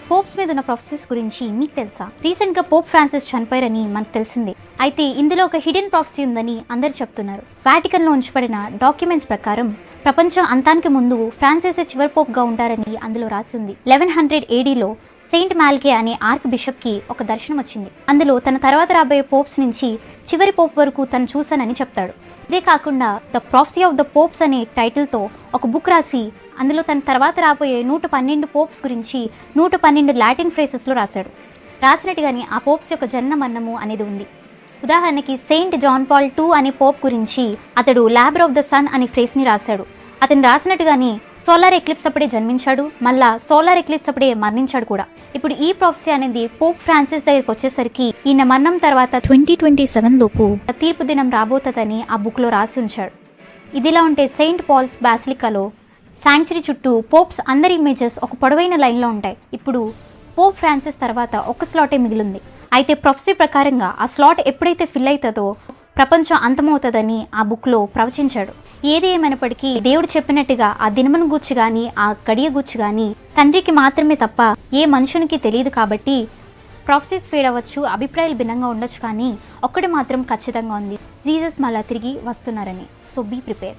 Pope's మీద ఉన్న prophecies గురించి మీకు తెలుసా? రీసెంట్ గా పోప్ ఫ్రాన్సిస్ చనిపోయారని మనకు తెలిసిందే. అయితే ఇందులో ఒక హిడెన్ ప్రాఫెసీ ఉందని అందరు చెప్తున్నారు. వాటికన్ లో ఉంచబడిన డాక్యుమెంట్స్ ప్రకారం ప్రపంచం అంతానికి ముందు ఫ్రాన్సిస్ చివరి పోప్ గా ఉంటారని అందులో రాసి ఉంది. 1100 ADలో సెయింట్ మాల్కే అనే ఆర్క్ బిషప్ కి ఒక దర్శనం వచ్చింది. అందులో తన తర్వాత రాబోయే పోప్స్ నుంచి చివరి పోప్ వరకు తను చూశానని చెప్తాడు. ఇదే కాకుండా the prophecy of the Pope's అనే టైటిల్ తో ఒక బుక్ రాసి అందులో తన తర్వాత రాబోయే 112 పోప్స్ గురించి 112 లాటిన్ ఫ్రేసెస్ లో రాశాడు. రాసినట్టుగానే ఆ పోప్స్ యొక్క జనన మరణము అనేది ఉంది. ఉదాహరణకి సెయింట్ జాన్ పాల్ II అనే పోప్ గురించి అతడు లాబర్ ఆఫ్ ద సన్ అనే ఫ్రేస్ ని రాశాడు. అతను రాసినట్టుగానే సోలార్ ఎక్లిప్స్ అప్పుడే జన్మించాడు, మళ్ళా సోలార్ ఎక్లిప్స్ అప్పుడే మరణించాడు కూడా. ఇప్పుడు ఈ ప్రాఫెసీ అనేది పోప్ ఫ్రాన్సిస్ దగ్గరికి వచ్చేసరికి ఈయన మరణం తర్వాత 2027 లోపు తీర్పు దినం రాబోతుందని ఆ బుక్ లో రాసి ఉంచాడు. ఇదిలా ఉంటే సెయింట్ పాల్స్ బాసిలికాలో శాంక్చురీ చుట్టూ పోప్స్ అందరి ఇమేజెస్ ఒక పొడవైన లైన్లో ఉంటాయి. ఇప్పుడు పోప్ ఫ్రాన్సిస్ తర్వాత ఒక స్లాటే మిగిలింది. అయితే ప్రొఫెసీ ప్రకారంగా ఆ స్లాట్ ఎప్పుడైతే ఫిల్ అవుతుందో ప్రపంచం అంతమవుతుందని ఆ బుక్లో ప్రవచించాడు. ఏది ఏమైనప్పటికీ దేవుడు చెప్పినట్టుగా ఆ దినమును గూర్చి కానీ ఆ గడియ గూర్చి కానీ తండ్రికి మాత్రమే తప్ప ఏ మనుషునికి తెలియదు. కాబట్టి ప్రొఫెసీస్ ఫేడ్ అవ్వచ్చు, అభిప్రాయాలు భిన్నంగా ఉండొచ్చు, కానీ ఒక్కటి మాత్రం ఖచ్చితంగా ఉంది, జీసస్ మళ్ళా తిరిగి వస్తున్నారని. So be prepare.